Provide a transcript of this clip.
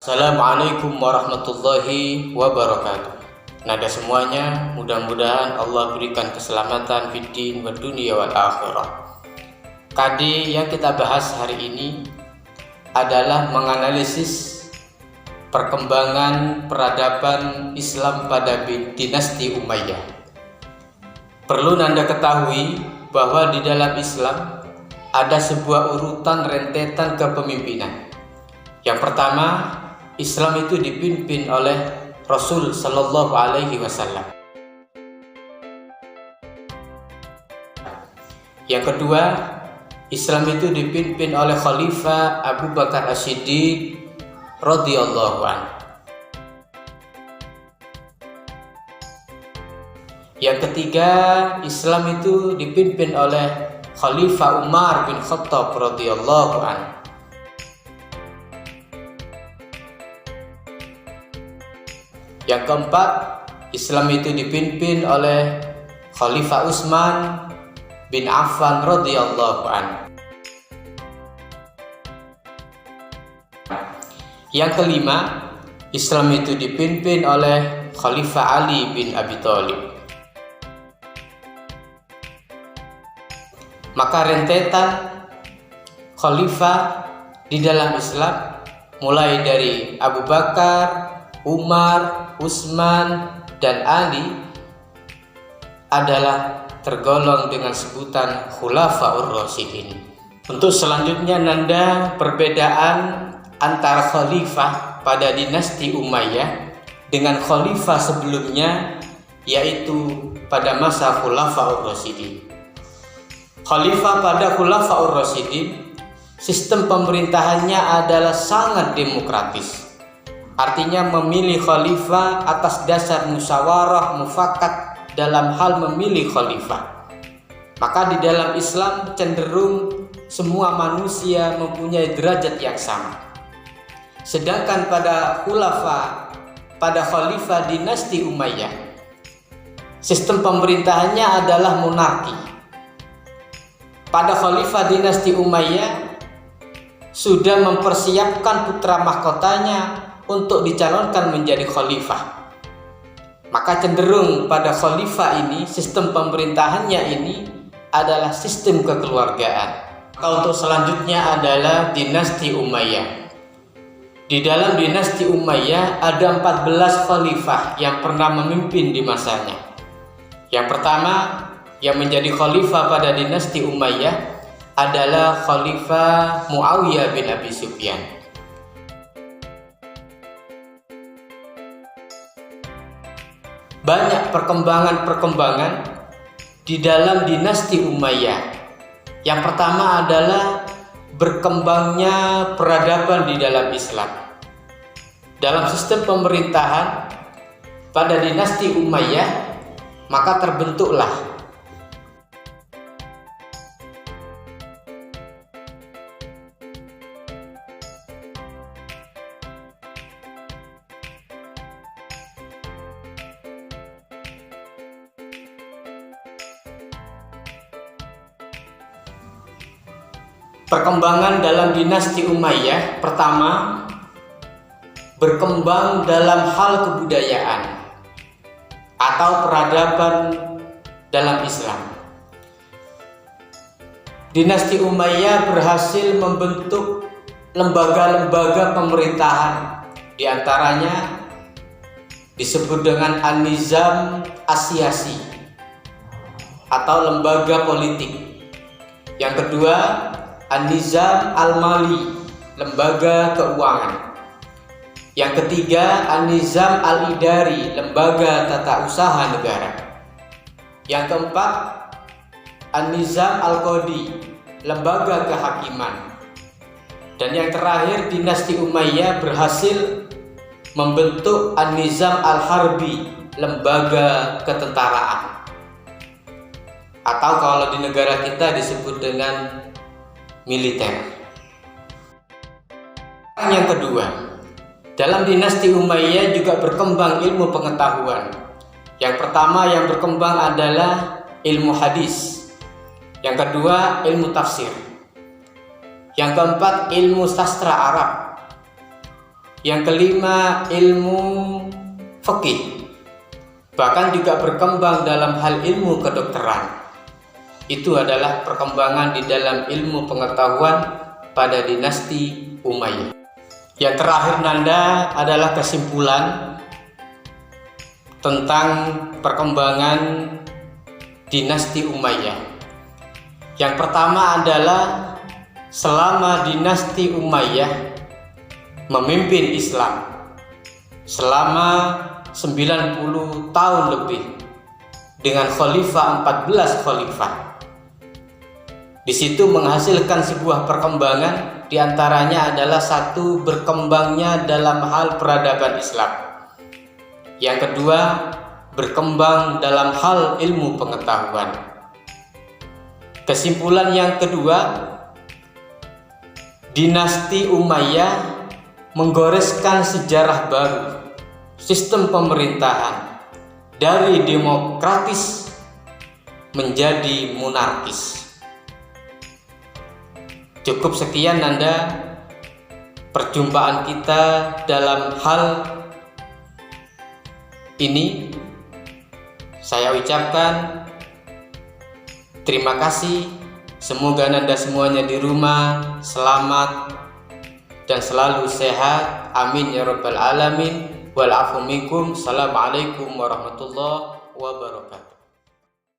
Assalamualaikum warahmatullahi wabarakatuh. Nada semuanya, mudah-mudahan Allah berikan keselamatan fiddin wa dunia wal akhirah. KD yang kita bahas hari ini adalah menganalisis perkembangan peradaban Islam pada dinasti Umayyah. Perlu Anda ketahui bahwa di dalam Islam ada sebuah urutan rentetan kepemimpinan. Yang pertama, Islam itu dipimpin oleh Rasul Sallallahu Alaihi Wasallam. Yang kedua, Islam itu dipimpin oleh Khalifah Abu Bakar As-Siddiq radhiyallahu anhu. Yang ketiga, Islam itu dipimpin oleh Khalifah Umar bin Khattab radhiyallahu anhu. Yang keempat, Islam itu dipimpin oleh Khalifah Utsman bin Affan radhiyallahu anhu. Yang kelima, Islam itu dipimpin oleh Khalifah Ali bin Abi Thalib. Maka rentetan khalifah di dalam Islam mulai dari Abu Bakar, Umar, Utsman, dan Ali adalah tergolong dengan sebutan Khulafaur Rasyidin. Untuk selanjutnya, Nanda perbedaan antara khalifah pada dinasti Umayyah dengan khalifah sebelumnya, yaitu pada masa Khulafaur Rasyidin. Khalifah pada Khulafaur Rasyidin, sistem pemerintahannya adalah sangat demokratis. Artinya memilih khalifah atas dasar musyawarah mufakat dalam hal memilih khalifah. Maka di dalam Islam cenderung semua manusia mempunyai derajat yang sama. Sedangkan pada khalifah dinasti Umayyah, sistem pemerintahannya adalah monarki. Pada khalifah dinasti Umayyah sudah mempersiapkan putra mahkotanya untuk dicalonkan menjadi khalifah. Maka cenderung pada khalifah ini, sistem pemerintahannya ini adalah sistem kekeluargaan. Maka untuk selanjutnya adalah dinasti Umayyah. Di dalam dinasti Umayyah ada 14 khalifah yang pernah memimpin di masanya. Yang pertama yang menjadi khalifah pada dinasti Umayyah adalah Khalifah Muawiyah bin Abi Sufyan. Banyak perkembangan di dalam dinasti Umayyah. Yang pertama adalah berkembangnya peradaban di dalam Islam. Dalam sistem pemerintahan pada dinasti Umayyah, maka terbentuklah perkembangan dalam dinasti Umayyah. Pertama, berkembang dalam hal kebudayaan atau peradaban dalam Islam. Dinasti Umayyah berhasil membentuk lembaga-lembaga pemerintahan, di antaranya disebut dengan An-Nizam As-Siyasi atau lembaga politik. Yang kedua, An-Nizam Al-Mali, lembaga keuangan. Yang ketiga, An-Nizam Al-Idari, lembaga tata usaha negara. Yang keempat, An-Nizam Al-Qadi, lembaga kehakiman. Dan yang terakhir, dinasti Umayyah berhasil membentuk An-Nizam Al-Harbi, lembaga ketentaraan. Atau kalau di negara kita disebut dengan militer. Yang kedua, dalam dinasti Umayyah juga berkembang ilmu pengetahuan. Yang pertama yang berkembang adalah ilmu hadis. Yang kedua ilmu tafsir. Yang keempat ilmu sastra Arab. Yang kelima, ilmu fikih. Bahkan juga berkembang dalam hal ilmu kedokteran. Itu adalah perkembangan di dalam ilmu pengetahuan pada dinasti Umayyah. Yang terakhir Nanda adalah kesimpulan tentang perkembangan dinasti Umayyah. Yang pertama adalah selama dinasti Umayyah memimpin Islam selama 90 tahun lebih dengan khalifah 14 khalifah. Di situ menghasilkan sebuah perkembangan, diantaranya adalah satu, berkembangnya dalam hal peradaban Islam. Yang kedua, berkembang dalam hal ilmu pengetahuan. Kesimpulan yang kedua, dinasti Umayyah menggoreskan sejarah baru, sistem pemerintahan dari demokratis menjadi monarkis. Cukup sekian Nanda perjumpaan kita dalam hal ini. Saya ucapkan terima kasih. Semoga Nanda semuanya di rumah selamat dan selalu sehat. Amin ya rabbal alamin. Wal afu minkum. Assalamualaikum warahmatullahi wabarakatuh.